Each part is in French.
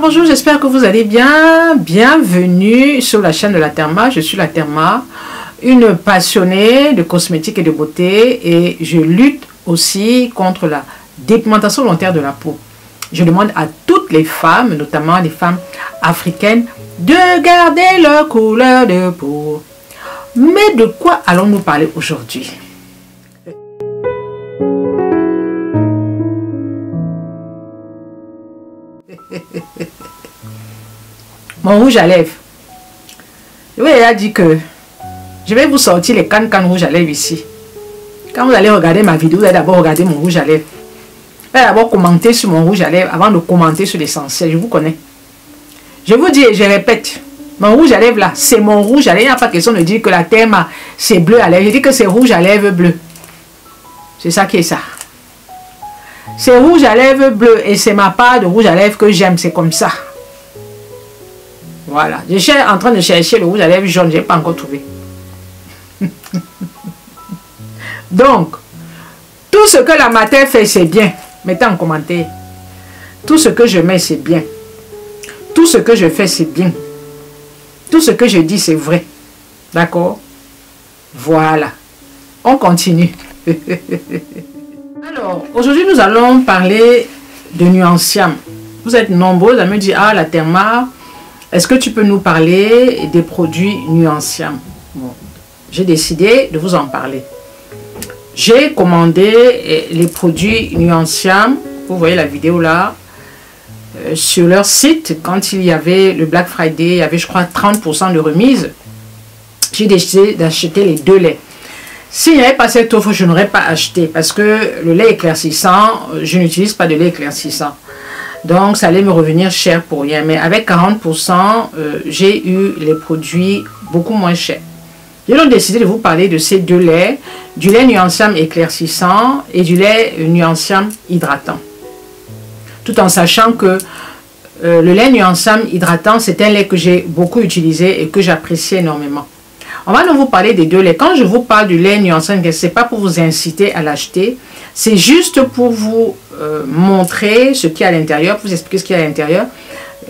bonjour, j'espère que vous allez bien. Bienvenue sur la chaîne de la Therma. Je suis la Therma, une passionnée de cosmétiques et de beauté, et je lutte aussi contre la dépigmentation volontaire de la peau. Je demande à toutes les femmes, notamment les femmes africaines, de garder leur couleur de peau. Mais de quoi allons-nous parler aujourd'hui? Mon rouge à lèvres. Je vous ai dit que je vais vous sortir les cannes rouge à lèvres ici. Quand vous allez regarder ma vidéo, vous allez d'abord regarder mon rouge à lèvres. Vous allez d'abord commenter sur mon rouge à lèvres avant de commenter sur l'essentiel. Je vous connais. Je vous dis et je répète, mon rouge à lèvres là, c'est mon rouge à lèvres. Il n'y a pas question de dire que la Therma c'est bleu à lèvres. Je dis que c'est rouge à lèvres bleu. C'est ça qui est ça. C'est rouge à lèvres bleu et c'est ma part de rouge à lèvres que j'aime. C'est comme ça. Voilà. Je suis en train de chercher le rouge à lèvres jaune. Je n'ai pas encore trouvé. Donc, tout ce que la matin fait, c'est bien. Mettez en commentaire. Tout ce que je mets, c'est bien. Tout ce que je fais, c'est bien. Tout ce que je dis, c'est vrai. D'accord? Voilà. On continue. Alors, aujourd'hui, nous allons parler de Nuanciam. Vous êtes nombreux à me dire, ah, la Therma, est-ce que tu peux nous parler des produits Nuanciam? Bon, j'ai décidé de vous en parler. J'ai commandé les produits Nuanciam, vous voyez la vidéo là, sur leur site. Quand il y avait le Black Friday, il y avait je crois 30% de remise. J'ai décidé d'acheter les deux laits. S'il n'y avait pas cette offre, je n'aurais pas acheté parce que le lait éclaircissant, je n'utilise pas de lait éclaircissant. Donc ça allait me revenir cher pour rien. Mais avec 40%, j'ai eu les produits beaucoup moins chers. J'ai donc décidé de vous parler de ces deux laits, du lait Nuanciam éclaircissant et du lait Nuanciam hydratant. Tout en sachant que le lait Nuanciam hydratant, c'est un lait que j'ai beaucoup utilisé et que j'apprécie énormément. On va donc vous parler des deux laits. Quand je vous parle du lait Nuanciam, ce n'est pas pour vous inciter à l'acheter, c'est juste pour vous montrer ce qu'il y a à l'intérieur, pour vous expliquer ce qu'il y a à l'intérieur,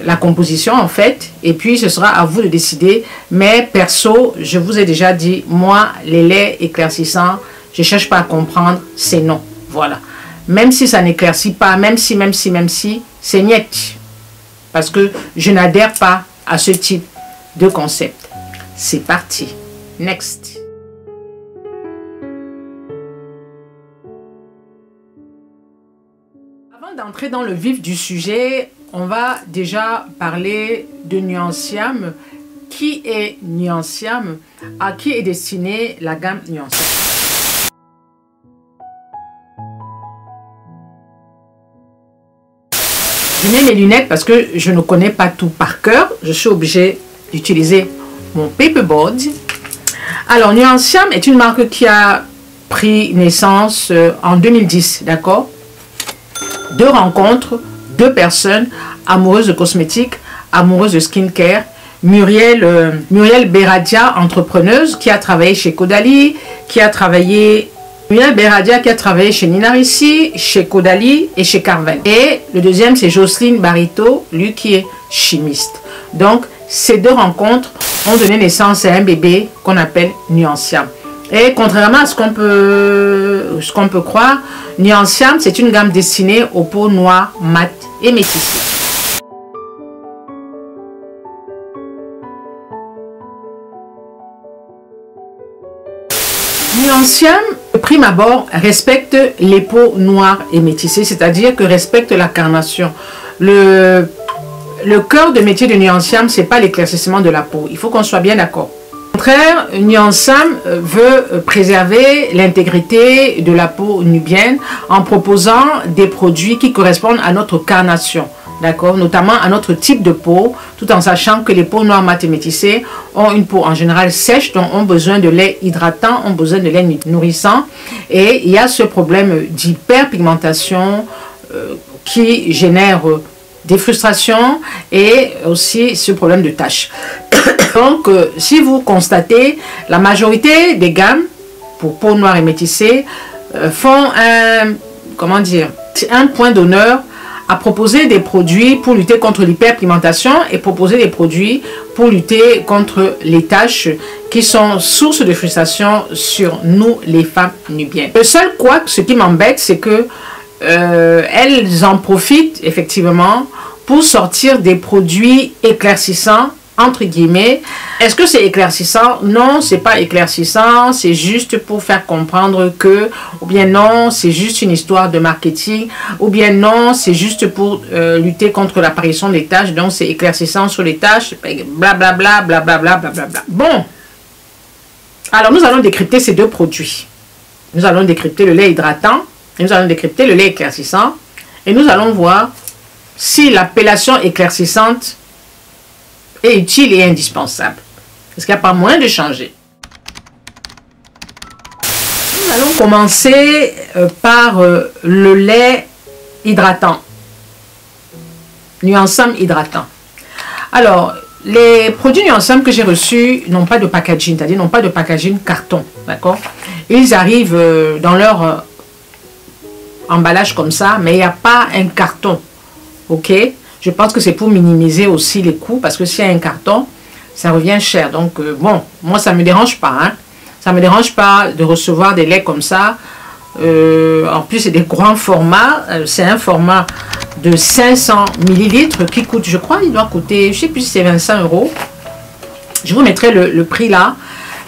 la composition en fait, et puis ce sera à vous de décider. Mais perso, je vous ai déjà dit, moi, les laits éclaircissants, je ne cherche pas à comprendre, c'est non. Voilà. Même si ça n'éclaircit pas, même si, c'est niet. Parce que je n'adhère pas à ce type de concept. C'est parti. Next. Avant d'entrer dans le vif du sujet, on va déjà parler de Nuanciam. Qui est Nuanciam? À qui est destinée la gamme Nuanciam? Je mets mes lunettes parce que je ne connais pas tout par cœur. Je suis obligée d'utiliser mon paperboard. Alors, Nuanciam est une marque qui a pris naissance en 2010, d'accord? Deux rencontres, deux personnes amoureuses de cosmétiques, amoureuses de skincare. Muriel Beradia, entrepreneuse, qui a travaillé chez Caudalie, Muriel Beradia qui a travaillé chez Nina Ricci, chez Caudalie et chez Carvel. Et le deuxième, c'est Jocelyne Barito, lui qui est chimiste. Donc, ces deux rencontres ont donné naissance à un bébé qu'on appelle Nuanciam. Et contrairement à ce qu'on peut croire, Nuanciam, c'est une gamme destinée aux peaux noires, mates et métissées. Nuanciam, de prime abord, respecte les peaux noires et métissées, c'est-à-dire que respecte la carnation. Le cœur de métier de Nuanciam, ce n'est pas l'éclaircissement de la peau. Il faut qu'on soit bien d'accord. Au contraire, Nuanciam veut préserver l'intégrité de la peau nubienne en proposant des produits qui correspondent à notre carnation. D'accord, notamment à notre type de peau, tout en sachant que les peaux noires, mates et métissées ont une peau en général sèche, donc ont besoin de lait hydratant, ont besoin de lait nourrissant. Et il y a ce problème d'hyperpigmentation qui génère des frustrations et aussi ce problème de taches. Donc, si vous constatez, la majorité des gammes pour peau noire et métissée font un point d'honneur à proposer des produits pour lutter contre l'hyperpigmentation et proposer des produits pour lutter contre les taches qui sont source de frustration sur nous, les femmes nubiennes. Le seul couac, ce qui m'embête, c'est que elles en profitent effectivement pour sortir des produits éclaircissants, entre guillemets. Est-ce que c'est éclaircissant? Non, c'est pas éclaircissant, c'est juste pour faire comprendre que, ou bien non, c'est juste une histoire de marketing, ou bien non, c'est juste pour lutter contre l'apparition des taches, donc c'est éclaircissant sur les taches, blablabla, blablabla, blablabla. Bon, alors nous allons décrypter ces deux produits. Nous allons décrypter le lait hydratant, et nous allons décrypter le lait éclaircissant, et nous allons voir si l'appellation éclaircissante est utile et indispensable. Est-ce qu'il n'y a pas moyen de changer? Nous allons commencer par le lait hydratant. Nuanciam hydratant. Alors, les produits Nuanciam que j'ai reçus n'ont pas de packaging, c'est-à-dire n'ont pas de packaging carton. D'accord? Ils arrivent dans leur emballage comme ça, mais il n'y a pas un carton. Ok? Je pense que c'est pour minimiser aussi les coûts, parce que s'il y a un carton, ça revient cher. Donc, bon, moi, ça ne me dérange pas. Hein. Ça ne me dérange pas de recevoir des laits comme ça. En plus, c'est des grands formats. C'est un format de 500 ml qui coûte, je crois, il doit coûter, je ne sais plus si c'est 25 €. Je vous mettrai le prix là.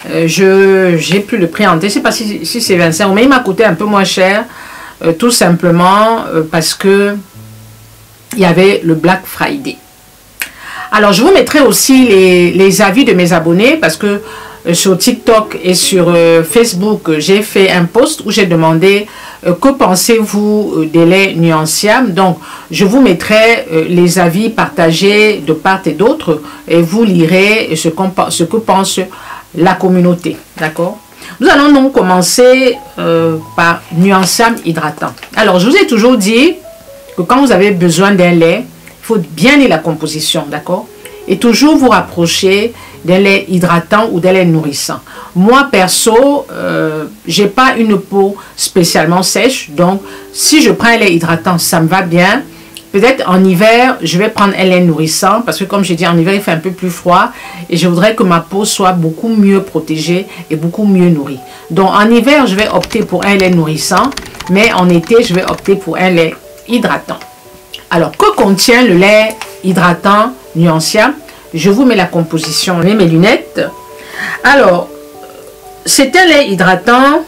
Je n'ai plus le prix en tête. Je ne sais pas si c'est 25 €, mais il m'a coûté un peu moins cher. Tout simplement parce que il y avait le Black Friday. Alors, je vous mettrai aussi les avis de mes abonnés parce que sur TikTok et sur Facebook, j'ai fait un post où j'ai demandé que pensez-vous des laits Nuanciam. Donc, je vous mettrai les avis partagés de part et d'autre et vous lirez ce que pense la communauté. D'accord? Nous allons donc commencer par Nuanciam hydratant. Alors, je vous ai toujours dit que quand vous avez besoin d'un lait, il faut bien lire la composition, d'accord? Et toujours vous rapprocher d'un lait hydratant ou d'un lait nourrissant. Moi, perso, j'ai pas une peau spécialement sèche, donc si je prends un lait hydratant, ça me va bien. Peut-être en hiver, je vais prendre un lait nourrissant, parce que comme j'ai dit, en hiver, il fait un peu plus froid, et je voudrais que ma peau soit beaucoup mieux protégée et beaucoup mieux nourrie. Donc en hiver, je vais opter pour un lait nourrissant, mais en été, je vais opter pour un lait hydratant. Alors, que contient le lait hydratant Nuanciam? Je vous mets la composition, je mets mes lunettes. Alors, c'est un lait hydratant,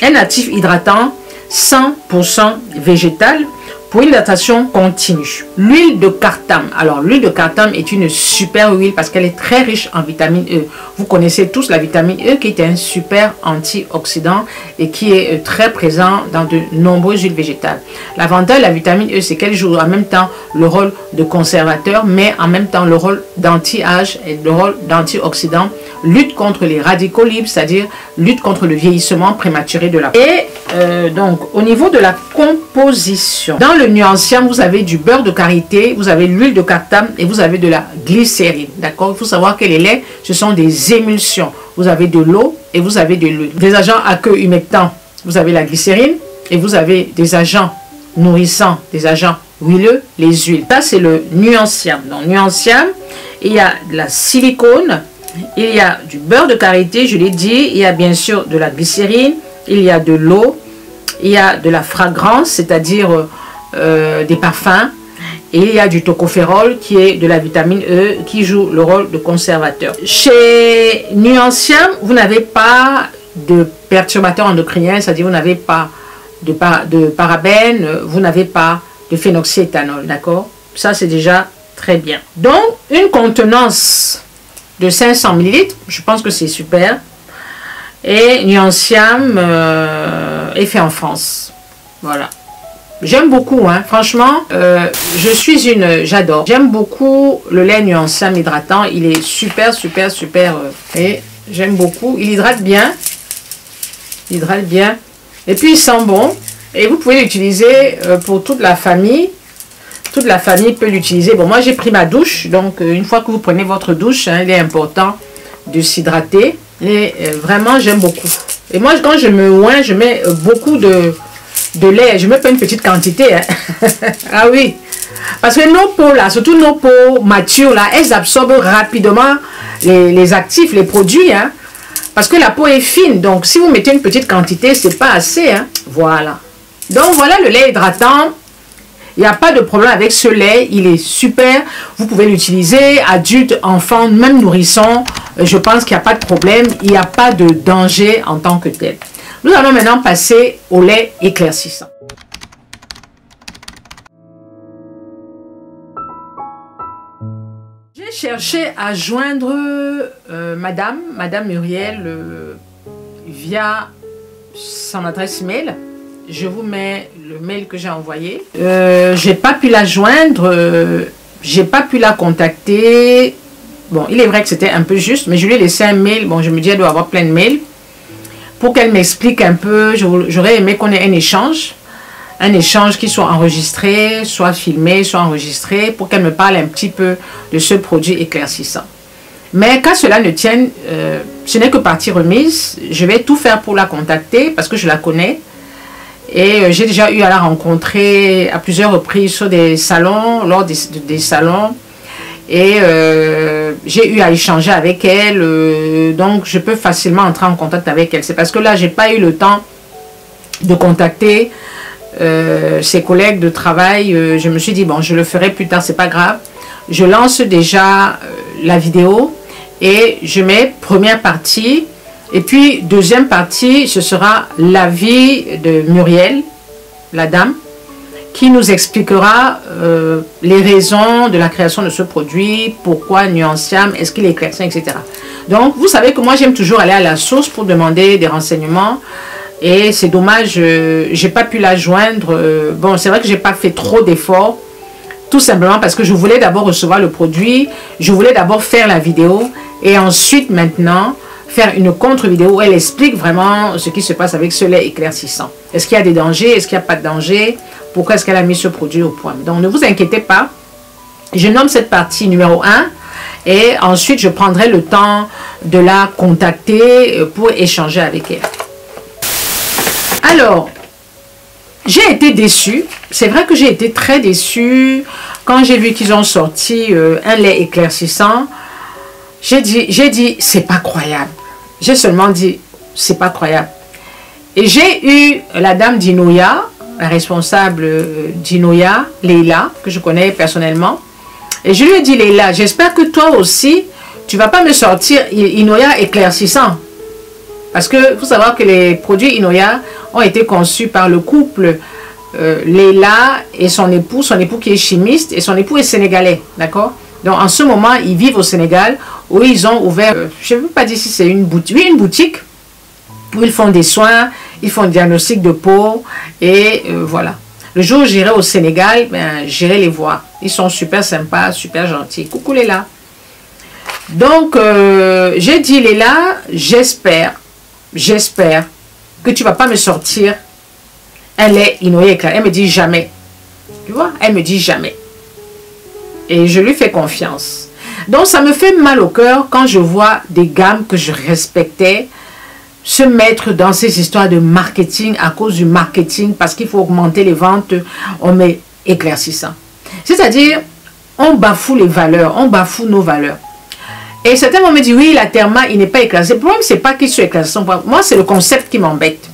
un actif hydratant 100% végétal pour une hydratation continue. L'huile de Cartam. Alors, l'huile de Cartam est une super huile parce qu'elle est très riche en vitamine E. Vous connaissez tous la vitamine E qui est un super antioxydant et qui est très présent dans de nombreuses huiles végétales. L'avantage de la vitamine E, c'est qu'elle joue en même temps le rôle de conservateur, mais en même temps le rôle d'anti-âge et le rôle d'antioxydant, lutte contre les radicaux libres, c'est-à-dire lutte contre le vieillissement prématuré de la peau. Et donc, au niveau de la composition, dans le Nuanciam, vous avez du beurre de karité, vous avez l'huile de Cartam et vous avez de la glycérine. D'accord? Il faut savoir que les laits, ce sont des émulsions. Vous avez de l'eau et vous avez de l'huile. Des agents aqueux humectants, vous avez la glycérine et vous avez des agents nourrissants, des agents huileux, les huiles. Ça, c'est le Nuanciam. Dans Nuanciam, il y a de la silicone, il y a du beurre de karité, je l'ai dit, il y a bien sûr de la glycérine, il y a de l'eau, il y a de la fragrance, c'est-à-dire des parfums, et il y a du tocopherol qui est de la vitamine E qui joue le rôle de conservateur. Chez Nuanciam, vous n'avez pas de perturbateurs endocriniens, c'est-à-dire vous n'avez pas de parabènes, vous n'avez pas de phénoxyéthanol, d'accord? Ça, c'est déjà très bien. Donc, une contenance de 500 ml, je pense que c'est super. Et Nuanciam est fait en France. Voilà. J'aime beaucoup, hein. Franchement, j'adore. J'aime beaucoup le lait Nuanciam hydratant. Il est super, super, super. Et j'aime beaucoup. Il hydrate bien. Il hydrate bien. Et puis, il sent bon. Et vous pouvez l'utiliser pour toute la famille. Toute la famille peut l'utiliser. Bon, moi, j'ai pris ma douche. Donc, une fois que vous prenez votre douche, hein, il est important de s'hydrater. Et vraiment, j'aime beaucoup. Et moi, quand je me oins, je mets beaucoup de lait. Je mets pas une petite quantité. Hein. Ah oui. Parce que nos peaux là, surtout nos peaux matures là, elles absorbent rapidement les actifs, les produits. Hein. Parce que la peau est fine. Donc si vous mettez une petite quantité, c'est pas assez. Hein. Voilà. Donc voilà le lait hydratant. Il n'y a pas de problème avec ce lait, il est super. Vous pouvez l'utiliser, adultes, enfants, même nourrissons. Je pense qu'il n'y a pas de problème. Il n'y a pas de danger en tant que tel. Nous allons maintenant passer au lait éclaircissant. J'ai cherché à joindre Madame Muriel via son adresse email. Je vous mets le mail que j'ai envoyé. J'ai pas pu la joindre, j'ai pas pu la contacter. Bon, il est vrai que c'était un peu juste, mais je lui ai laissé un mail. Bon, je me dis, elle doit avoir plein de mails. Pour qu'elle m'explique un peu, j'aurais aimé qu'on ait un échange qui soit enregistré, soit filmé, soit enregistré, pour qu'elle me parle un petit peu de ce produit éclaircissant. Mais qu'à cela ne tienne, ce n'est que partie remise. Je vais tout faire pour la contacter parce que je la connais. Et j'ai déjà eu à la rencontrer à plusieurs reprises sur des salons, lors des salons. Et j'ai eu à échanger avec elle. Donc, je peux facilement entrer en contact avec elle. C'est parce que là, je n'ai pas eu le temps de contacter ses collègues de travail. Je me suis dit, bon, je le ferai plus tard, c'est pas grave. Je lance déjà la vidéo et je mets première partie. Et puis, deuxième partie, ce sera l'avis de Muriel, la dame, qui nous expliquera les raisons de la création de ce produit, pourquoi Nuanciam, est-ce qu'il est éclaircissant, etc. Donc, vous savez que moi, j'aime toujours aller à la source pour demander des renseignements. Et c'est dommage, je n'ai pas pu la joindre. Bon, c'est vrai que je n'ai pas fait trop d'efforts, tout simplement parce que je voulais d'abord recevoir le produit, je voulais d'abord faire la vidéo, et ensuite, maintenant, faire une contre-vidéo où elle explique vraiment ce qui se passe avec ce lait éclaircissant. Est-ce qu'il y a des dangers? Est-ce qu'il n'y a pas de danger? Pourquoi est-ce qu'elle a mis ce produit au point? Donc, ne vous inquiétez pas. Je nomme cette partie numéro 1 et ensuite, je prendrai le temps de la contacter pour échanger avec elle. Alors, j'ai été déçue. C'est vrai que j'ai été très déçue quand j'ai vu qu'ils ont sorti un lait éclaircissant. J'ai dit, c'est pas croyable. J'ai seulement dit, c'est pas croyable. Et j'ai eu la dame d'Inoya, la responsable d'Inoya, Leila, que je connais personnellement. Et je lui ai dit, Leila, j'espère que toi aussi, tu vas pas me sortir Inoya éclaircissant. Parce que il faut savoir que les produits Inoya ont été conçus par le couple Leila et son époux qui est chimiste, et son époux est sénégalais, d'accord? Donc en ce moment, ils vivent au Sénégal, où ils ont ouvert, je ne veux pas dire si c'est une boutique, oui, une boutique, où ils font des soins, ils font un diagnostic de peau, et voilà. Le jour où j'irai au Sénégal, ben, j'irai les voir. Ils sont super sympas, super gentils. Coucou Léla. Donc, j'ai dit Léla, j'espère que tu ne vas pas me sortir un lait Inoya éclair. Elle me dit jamais. Tu vois, elle me dit jamais. Et je lui fais confiance. Donc, ça me fait mal au cœur quand je vois des gammes que je respectais se mettre dans ces histoires de marketing à cause du marketing parce qu'il faut augmenter les ventes. On met éclaircissant. C'est-à-dire, on bafoue les valeurs, on bafoue nos valeurs. Et certains vont me dire, oui, la Therma, il n'est pas éclaircissant. Le problème, ce n'est pas qu'il soit éclaircissant. Moi, c'est le concept qui m'embête.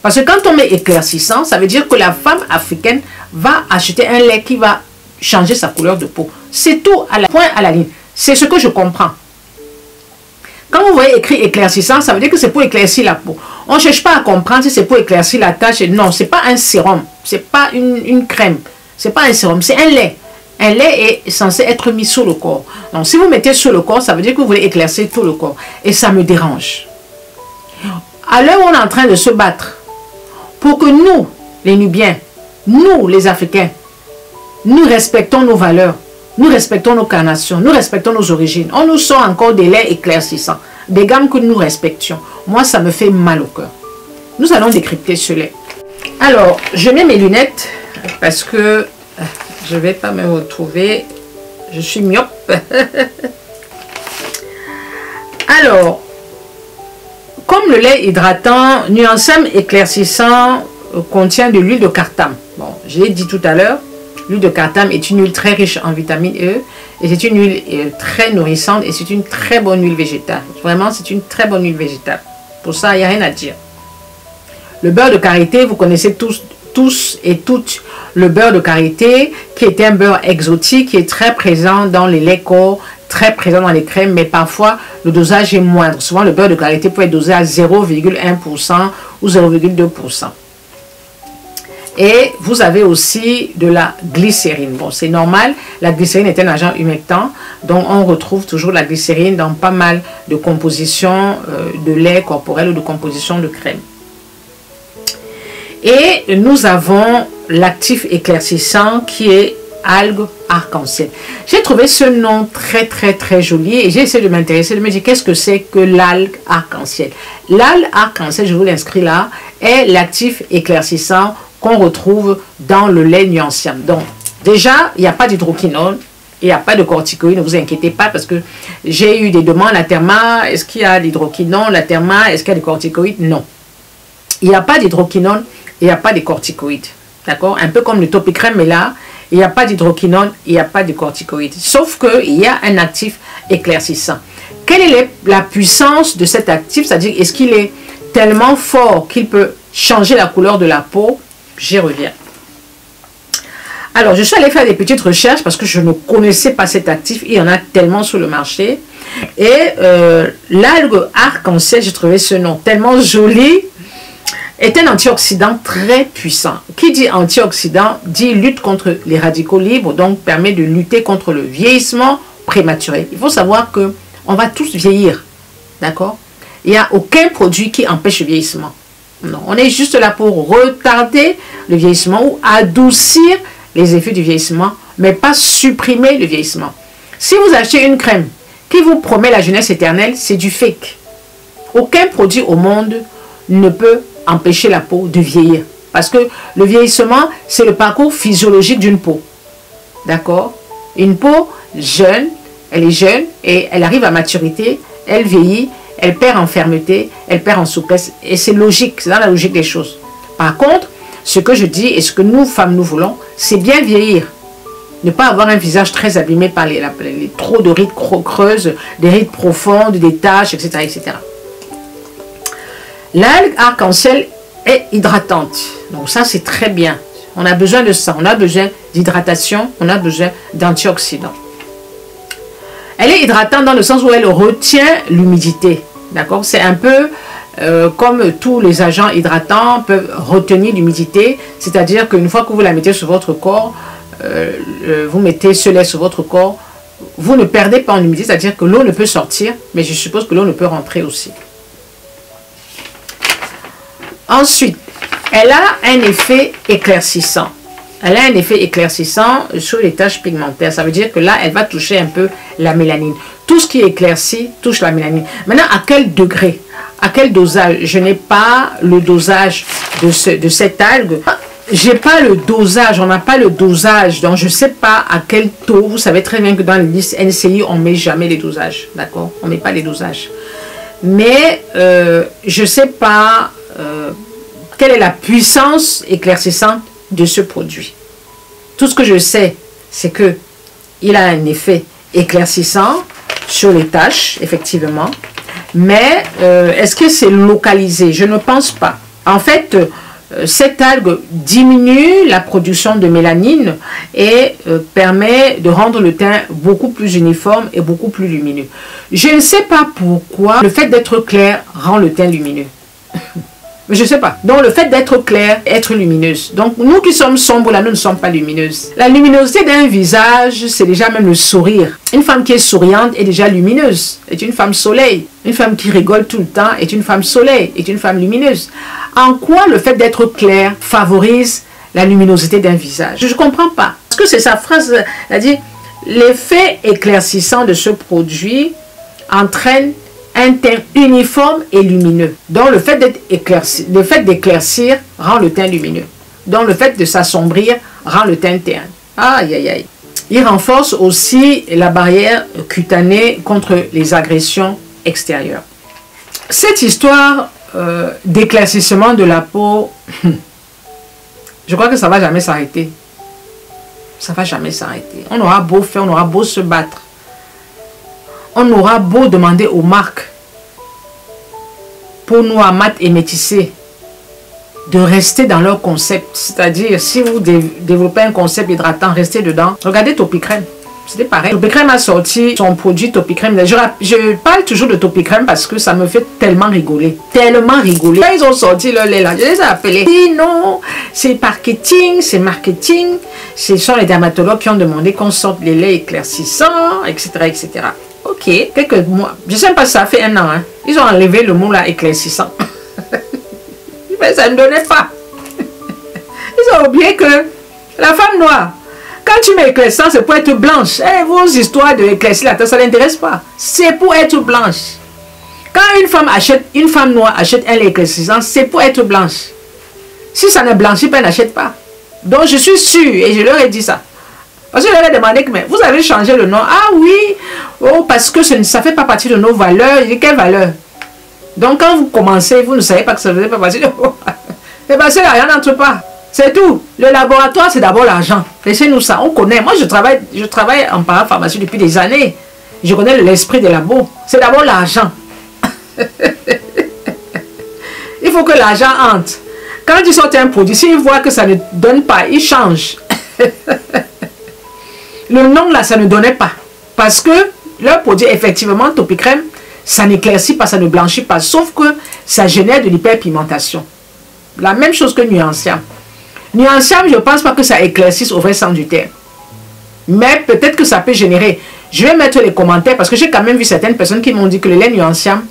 Parce que quand on met éclaircissant, ça veut dire que la femme africaine va acheter un lait qui va changer sa couleur de peau. C'est tout, point à la ligne. C'est ce que je comprends. Quand vous voyez écrit éclaircissant, ça veut dire que c'est pour éclaircir la peau. On ne cherche pas à comprendre si c'est pour éclaircir la tache. Non, ce n'est pas un sérum. Ce n'est pas une crème. Ce n'est pas un sérum, c'est un lait. Un lait est censé être mis sur le corps. Donc, si vous mettez sur le corps, ça veut dire que vous voulez éclaircir tout le corps. Et ça me dérange. À l'heure où on est en train de se battre pour que nous, les Nubiens, nous, les Africains, nous respectons nos valeurs, nous respectons nos carnations, nous respectons nos origines. On nous sort encore des laits éclaircissants, des gammes que nous respections. Moi, ça me fait mal au cœur. Nous allons décrypter ce lait. Alors, je mets mes lunettes parce que je ne vais pas me retrouver. Je suis myope. Alors, comme le lait hydratant, Nuanciam éclaircissant, contient de l'huile de cartame. Bon, je l'ai dit tout à l'heure, l'huile de cartame est une huile très riche en vitamine E et c'est une huile très nourrissante et c'est une très bonne huile végétale. Vraiment, c'est une très bonne huile végétale. Pour ça, il n'y a rien à dire. Le beurre de karité, vous connaissez tous et toutes le beurre de karité qui est un beurre exotique qui est très présent dans les laits corps, très présent dans les crèmes, mais parfois le dosage est moindre. Souvent, le beurre de karité peut être dosé à 0,1% ou 0,2%. Et vous avez aussi de la glycérine. Bon, c'est normal, la glycérine est un agent humectant, donc on retrouve toujours la glycérine dans pas mal de compositions de lait corporel ou de compositions de crème. Et nous avons l'actif éclaircissant qui est algue arc-en-ciel. J'ai trouvé ce nom très joli et j'ai essayé de m'intéresser, de me dire qu'est-ce que c'est que l'algue arc-en-ciel. L'algue arc-en-ciel, je vous l'inscris là, est l'actif éclaircissant qu'on retrouve dans le lait nuanciam. Donc, déjà, il n'y a pas d'hydroquinone, il n'y a pas de corticoïdes, ne vous inquiétez pas, parce que j'ai eu des demandes à la Therma, est-ce qu'il y a l'hydroquinone, la Therma, est-ce qu'il y a des corticoïdes? Non. Il n'y a pas d'hydroquinone, il n'y a pas de corticoïdes. D'accord? Un peu comme le Topicrème, mais là, il n'y a pas d'hydroquinone, il n'y a pas de corticoïdes. Sauf qu'il y a un actif éclaircissant. Quelle est la puissance de cet actif? C'est-à-dire, est-ce qu'il est tellement fort qu'il peut changer la couleur de la peau? J'y reviens. Alors, je suis allée faire des petites recherches parce que je ne connaissais pas cet actif. Il y en a tellement sur le marché. Et l'algue arc-en-ciel, j'ai trouvé ce nom tellement joli, est un antioxydant très puissant. Qui dit antioxydant dit lutte contre les radicaux libres, donc permet de lutter contre le vieillissement prématuré. Il faut savoir que on va tous vieillir. D'accord? Il n'y a aucun produit qui empêche le vieillissement. Non, on est juste là pour retarder le vieillissement ou adoucir les effets du vieillissement, mais pas supprimer le vieillissement. Si vous achetez une crème qui vous promet la jeunesse éternelle, c'est du fake. Aucun produit au monde ne peut empêcher la peau de vieillir. Parce que le vieillissement, c'est le parcours physiologique d'une peau. D'accord? Une peau jeune, elle est jeune et elle arrive à maturité, elle vieillit, elle perd en fermeté, elle perd en souplesse. Et c'est logique, c'est dans la logique des choses. Par contre, ce que je dis et ce que nous, femmes, nous voulons, c'est bien vieillir. Ne pas avoir un visage très abîmé par les trop de rides creuses, des rides profondes, des taches, etc. etc. L'algue arc-en-ciel est hydratante. Donc ça, c'est très bien. On a besoin de ça. On a besoin d'hydratation. On a besoin d'antioxydants. Elle est hydratante dans le sens où elle retient l'humidité. D'accord? C'est un peu comme tous les agents hydratants peuvent retenir l'humidité. C'est-à-dire qu'une fois que vous la mettez sur votre corps, vous mettez ce lait sur votre corps, vous ne perdez pas en humidité. C'est-à-dire que l'eau ne peut sortir, mais je suppose que l'eau ne peut rentrer aussi. Ensuite, elle a un effet éclaircissant. Elle a un effet éclaircissant sur les taches pigmentaires. Ça veut dire que là, elle va toucher un peu la mélanine. Tout ce qui est éclairci touche la mélanine. Maintenant, à quel degré? À quel dosage? Je n'ai pas le dosage de cette algue. Je n'ai pas le dosage. On n'a pas le dosage. Donc, je ne sais pas à quel taux. Vous savez très bien que dans les listes NCI, on ne met jamais les dosages. D'accord? On ne met pas les dosages. Mais je ne sais pas quelle est la puissance éclaircissante de ce produit. Tout ce que je sais, c'est que il a un effet éclaircissant sur les taches, effectivement. Mais est-ce que c'est localisé? Je ne pense pas. En fait, cette algue diminue la production de mélanine et permet de rendre le teint beaucoup plus uniforme et beaucoup plus lumineux. Je ne sais pas pourquoi le fait d'être clair rend le teint lumineux. Mais je ne sais pas. Donc, le fait d'être clair, être lumineuse. Donc, nous qui sommes sombres, là, nous ne sommes pas lumineuses. La luminosité d'un visage, c'est déjà même le sourire. Une femme qui est souriante est déjà lumineuse, est une femme soleil. Une femme qui rigole tout le temps est une femme soleil, est une femme lumineuse. En quoi le fait d'être clair favorise la luminosité d'un visage? Je ne comprends pas. Parce que c'est sa phrase, elle dit, l'effet éclaircissant de ce produit entraîne un teint uniforme et lumineux. Donc le fait d'éclaircir rend le teint lumineux. Donc le fait de s'assombrir rend le teint terne. Aïe aïe aïe. Il renforce aussi la barrière cutanée contre les agressions extérieures. Cette histoire d'éclaircissement de la peau, Je crois que ça ne va jamais s'arrêter. Ça ne va jamais s'arrêter. On aura beau faire, on aura beau se battre. On aura beau demander aux marques pour nous, amat et métissés, de rester dans leur concept. C'est-à-dire, si vous développez un concept hydratant, restez dedans. Regardez Topicrème. C'était pareil. Topicrème a sorti son produit Topicrème. Je parle toujours de Topicrème parce que ça me fait tellement rigoler. Tellement rigoler. Quand ils ont sorti leur lait là, je les ai appelés. Ils disent non, c'est marketing, c'est marketing. Ce sont les dermatologues qui ont demandé qu'on sorte les laits éclaircissants, etc., etc. Ok, quelques mois. Je ne sais pas si ça fait un an. Hein. Ils ont enlevé le mot là, éclaircissant. Mais ça ne donnait pas. Ils ont oublié que la femme noire, quand tu mets éclaircissant, c'est pour être blanche. Et vos histoires de éclaircir la tête, ça ne l'intéresse pas. C'est pour être blanche. Quand une femme noire achète un lait éclaircissant, c'est pour être blanche. Si ça ne blanchit pas, elle n'achète pas. Donc je suis sûre, et je leur ai dit ça. Parce que je leur ai demandé que, mais vous avez changé le nom. Ah oui, oh, parce que ça ne fait pas partie de nos valeurs. Je dis, quelle valeur? Donc quand vous commencez, vous ne savez pas que ça ne fait pas partie de vos valeurs. Et bien, c'est l'argent n'entre pas. C'est tout. Le laboratoire, c'est d'abord l'argent. Laissez-nous ça. On connaît. Moi, je travaille en parapharmacie depuis des années. Je connais l'esprit des labos. C'est d'abord l'argent. Il faut que l'argent entre. Quand ils sortent un produit, s'ils voient que ça ne donne pas, ils changent. Le nom, là, ça ne donnait pas. Parce que leur produit, effectivement, Topicrème, ça n'éclaircit pas, ça ne blanchit pas. Sauf que ça génère de l'hyperpigmentation. La même chose que Nuanciam. Nuanciam, je ne pense pas que ça éclaircisse au vrai sens du terme. Mais peut-être que ça peut générer. Je vais mettre les commentaires parce que j'ai quand même vu certaines personnes qui m'ont dit que le lait Nuanciam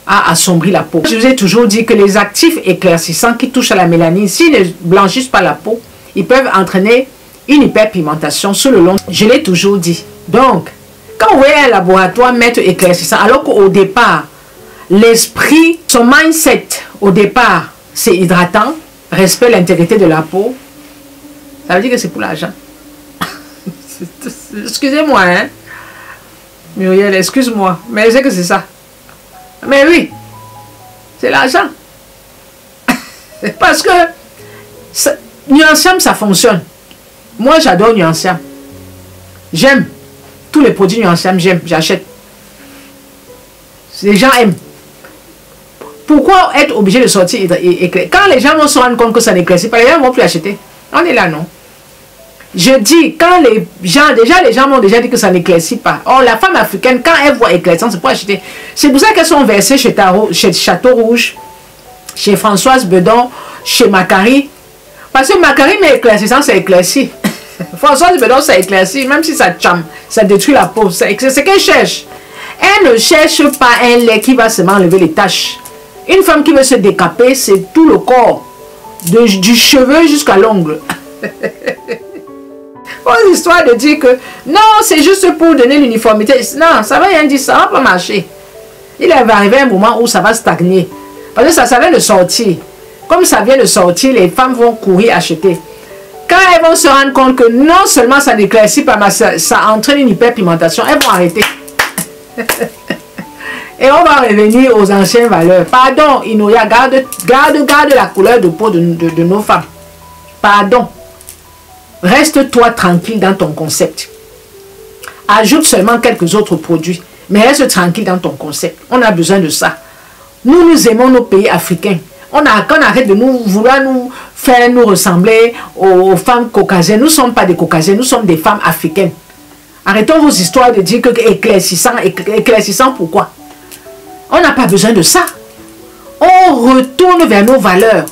a assombri la peau. Je vous ai toujours dit que les actifs éclaircissants qui touchent à la mélanine, s'ils ne blanchissent pas la peau, ils peuvent entraîner une hyperpigmentation sur le long. Je l'ai toujours dit. Donc, quand vous voyez un laboratoire mettre éclaircissant, alors qu'au départ, l'esprit, son mindset, au départ, c'est hydratant, respect l'intégrité de la peau, ça veut dire que c'est pour l'argent. Excusez-moi, hein. Muriel, excuse-moi, mais je sais que c'est ça. Mais oui, c'est l'argent. Parce que Nuanciam, ça fonctionne. Moi, j'adore Nuanciam. J'aime. Tous les produits Nuanciam, j'aime, j'achète. Les gens aiment. Pourquoi être obligé de sortir éclair? Quand les gens vont se rendre compte que ça n'éclaircit pas, les gens ne vont plus acheter. On est là, non? Je dis, quand les gens, déjà les gens m'ont déjà dit que ça n'éclaircit pas. Or, la femme africaine, quand elle voit éclaircissant, c'est pour acheter. C'est pour ça qu'elles sont versées chez Château Rouge, chez Françoise Bedon, chez Macari. Parce que Macari, mais éclaircissant, c'est éclairci. Françoise Bedon, ça éclaircit, même si ça tcham, ça détruit la peau. C'est ce qu'elle cherche. Elle ne cherche pas un lait qui va seulement enlever les taches. Une femme qui veut se décaper, c'est tout le corps, du cheveu jusqu'à l'ongle. Une histoire de dire que non, c'est juste pour donner l'uniformité. Non, ça ne va rien dire, ça ne va pas marcher. Il va arriver un moment où ça va stagner. Parce que ça vient de sortir. Comme ça vient de sortir, les femmes vont courir acheter. Quand elles vont se rendre compte que non seulement ça n'éclaircit pas, mais ça entraîne une hyperpigmentation, elles vont arrêter. Et on va revenir aux anciennes valeurs. Pardon, Inoya, garde la couleur de peau de nos femmes. Pardon. Reste-toi tranquille dans ton concept. Ajoute seulement quelques autres produits. Mais reste tranquille dans ton concept. On a besoin de ça. Nous aimons nos pays africains. Qu'on arrête de vouloir nous faire nous ressembler aux femmes caucasiennes. Nous ne sommes pas des caucasiennes, nous sommes des femmes africaines. Arrêtons vos histoires de dire que éclaircissant, pourquoi? On n'a pas besoin de ça. On retourne vers nos valeurs,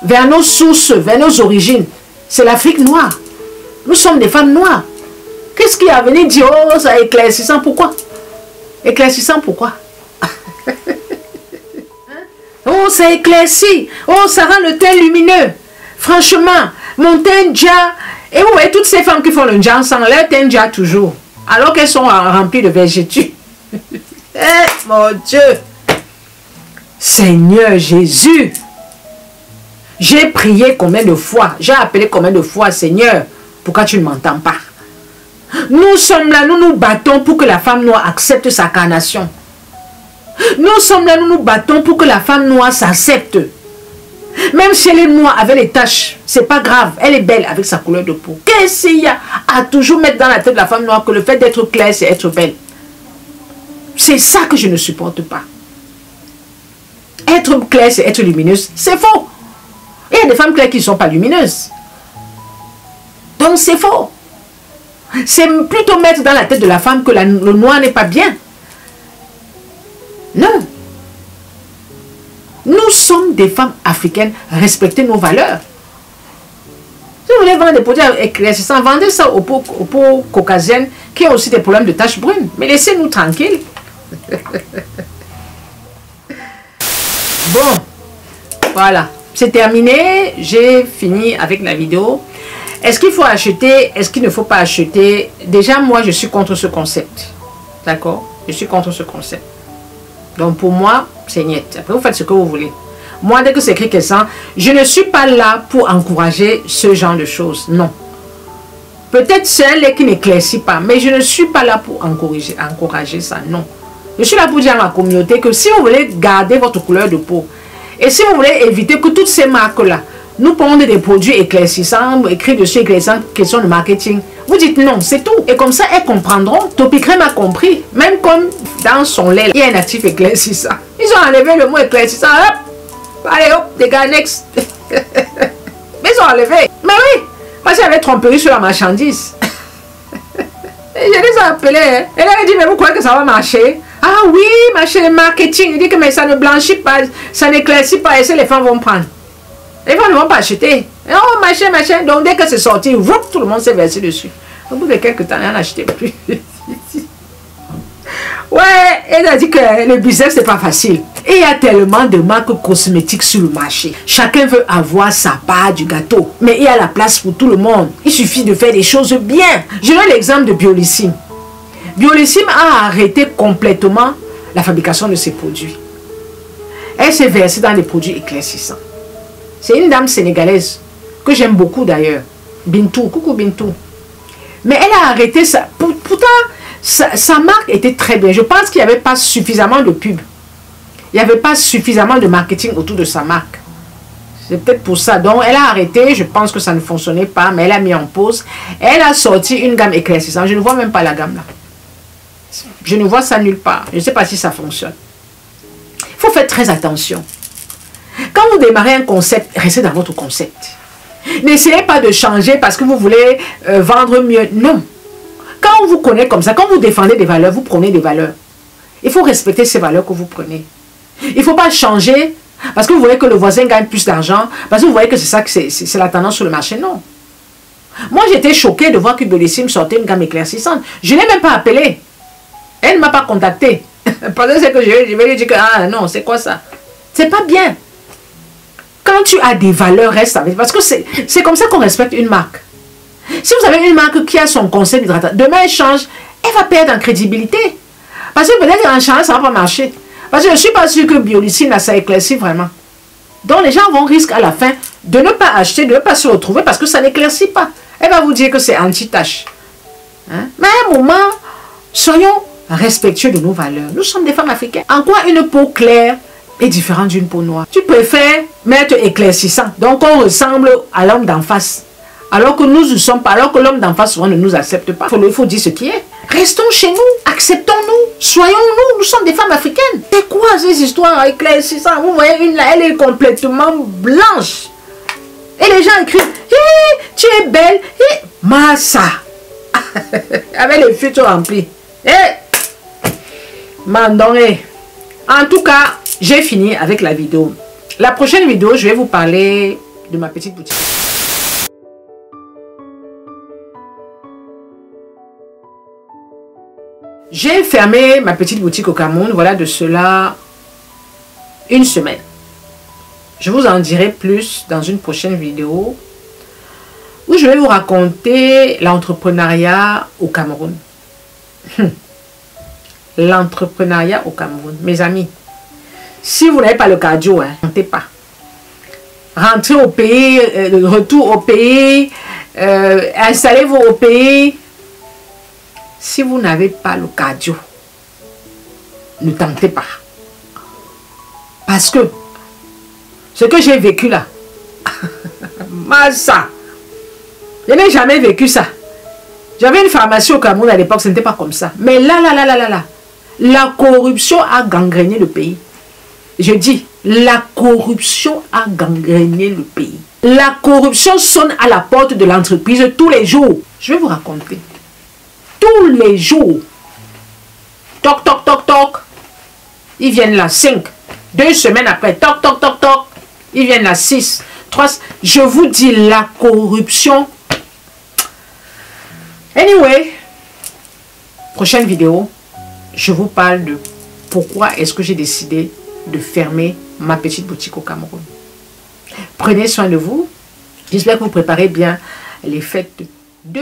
vers nos sources, vers nos origines. C'est l'Afrique noire. Nous sommes des femmes noires. Qu'est-ce qui a venu dire, oh, ça éclaircissant, pourquoi? Éclaircissant, pourquoi? Oh, ça éclaircit. Oh, ça rend le teint lumineux. Franchement, mon teint déjà. Et vous voyez toutes ces femmes qui font le déjà sans leur teint déjà toujours. Alors qu'elles sont remplies de végétus. Eh, mon Dieu. Seigneur Jésus. J'ai prié combien de fois, j'ai appelé combien de fois, Seigneur, pourquoi tu ne m'entends pas? Nous sommes là, nous nous battons pour que la femme noire accepte sa carnation. Nous sommes là, nous nous battons pour que la femme noire s'accepte. Même si elle est noire avec les taches, c'est pas grave. Elle est belle avec sa couleur de peau. Qu'est-ce qu'il y a à toujours mettre dans la tête de la femme noire que le fait d'être claire, c'est être belle? C'est ça que je ne supporte pas. Être claire, c'est être lumineuse. C'est faux. Il y a des femmes claires qui ne sont pas lumineuses. Donc c'est faux. C'est plutôt mettre dans la tête de la femme que le noir n'est pas bien. Non. Nous sommes des femmes africaines, respectez nos valeurs. Si vous voulez vendre des produits éclaircissants, vendez ça aux peaux caucasiennes qui ont aussi des problèmes de taches brunes. Mais laissez-nous tranquilles. Bon, voilà. C'est terminé. J'ai fini avec la vidéo. Est-ce qu'il faut acheter? Est-ce qu'il ne faut pas acheter? Déjà, moi, je suis contre ce concept. D'accord? Je suis contre ce concept. Donc, pour moi, c'est niet. Après, vous faites ce que vous voulez. Moi, dès que c'est écrit que ça, je ne suis pas là pour encourager ce genre de choses. Non. Peut-être celle qui n'éclaircit pas, mais je ne suis pas là pour encourager ça. Non. Je suis là pour dire à ma communauté que si vous voulez garder votre couleur de peau, et si vous voulez éviter que toutes ces marques-là nous pondent des produits éclaircissants, écrits dessus éclaircissants, question de marketing, vous dites non, c'est tout. Et comme ça, elles comprendront. Topicrème a compris. Même comme dans son lait, il y a un actif éclaircissant. Ils ont enlevé le mot éclaircissant. Hop, allez hop, les gars, next. Mais ils ont enlevé. Mais oui, parce qu'il y avait tromperie sur la marchandise. Et je les ai appelés. Hein. Et là, elle dit, mais vous croyez que ça va marcher? Ah oui, marché le marketing. Il dit que mais ça ne blanchit pas, ça n'éclaircit pas. Et les femmes vont prendre. Les femmes ne vont pas acheter. Oh, machin, machin. Donc, dès que c'est sorti, tout le monde s'est versé dessus. Au bout de quelques temps, elle n'a acheté plus. Ouais, elle a dit que le business n'est pas facile. Et il y a tellement de marques cosmétiques sur le marché. Chacun veut avoir sa part du gâteau. Mais il y a la place pour tout le monde. Il suffit de faire des choses bien. Je donne l'exemple de Biolissime. Biolissime a arrêté complètement la fabrication de ses produits. Elle s'est versée dans des produits éclaircissants. C'est une dame sénégalaise que j'aime beaucoup d'ailleurs. Bintou, coucou Bintou. Mais elle a arrêté ça. Pourtant, sa marque était très bien. Je pense qu'il n'y avait pas suffisamment de pub. Il n'y avait pas suffisamment de marketing autour de sa marque. C'est peut-être pour ça. Donc, elle a arrêté. Je pense que ça ne fonctionnait pas, mais elle a mis en pause. Elle a sorti une gamme éclaircissante. Je ne vois même pas la gamme là. Je ne vois ça nulle part. Je ne sais pas si ça fonctionne. Il faut faire très attention. Quand vous démarrez un concept, restez dans votre concept. N'essayez pas de changer parce que vous voulez vendre mieux. Non. Quand on vous connaît comme ça, quand vous défendez des valeurs, vous prenez des valeurs. Il faut respecter ces valeurs que vous prenez. Il ne faut pas changer parce que vous voyez que le voisin gagne plus d'argent, parce que vous voyez que c'est ça, que c'est la tendance sur le marché. Non. Moi, j'étais choquée de voir que Biolissime sortait une gamme éclaircissante. Je ne l'ai même pas appelée. Elle ne m'a pas contacté. Parce que c'est que je vais lui dire que, ah non, c'est quoi ça? C'est pas bien. Quand tu as des valeurs, reste avec. Parce que c'est comme ça qu'on respecte une marque. Si vous avez une marque qui a son concept hydratant, demain elle change, elle va perdre en crédibilité. Parce que peut-être qu'en changeant, ça ne va pas marcher. Parce que je ne suis pas sûre que Biolissime, ça éclaircit vraiment. Donc les gens vont risquer à la fin de ne pas acheter, de ne pas se retrouver parce que ça n'éclaircit pas. Elle va vous dire que c'est anti-tache. Hein? Mais à un moment, soyons respectueux de nos valeurs. Nous sommes des femmes africaines. En quoi une peau claire est différente d'une peau noire? Tu préfères mettre éclaircissant. Donc on ressemble à l'homme d'en face. Alors que nous ne sommes pas, alors que l'homme d'en face souvent ne nous accepte pas. Il faut dire ce qui est. Restons chez nous, acceptons-nous, soyons-nous, nous sommes des femmes africaines. C'est quoi ces histoires éclaircissantes? Vous voyez une là, elle est complètement blanche. Et les gens écrivent, hey, tu es belle, hey, Massa. Avec les filtres remplis. Hey, Mandongé. En tout cas, j'ai fini avec la vidéo. La prochaine vidéo, je vais vous parler de ma petite boutique. J'ai fermé ma petite boutique au Cameroun, voilà de cela une semaine. Je vous en dirai plus dans une prochaine vidéo où je vais vous raconter l'entrepreneuriat au Cameroun. L'entrepreneuriat au Cameroun. Mes amis, si vous n'avez pas le cardio, hein, rentrez pas. Rentrez au pays, retour au pays, installez-vous au pays. Si vous n'avez pas le cardio, ne tentez pas. Parce que Ce que j'ai vécu là. Massa. Je n'ai jamais vécu ça. J'avais une pharmacie au Cameroun à l'époque, ce n'était pas comme ça. Mais là, la corruption a gangréné le pays. Je dis, la corruption a gangréné le pays. La corruption sonne à la porte de l'entreprise tous les jours. Je vais vous raconter. Tous les jours. Toc, toc, toc, toc. Ils viennent là, 5. 2 semaines après, toc, toc, toc, toc. Ils viennent là, 6. 3. Je vous dis, la corruption. Anyway, prochaine vidéo, je vous parle de pourquoi est-ce que j'ai décidé de fermer ma petite boutique au Cameroun. Prenez soin de vous. J'espère que vous préparez bien les fêtes de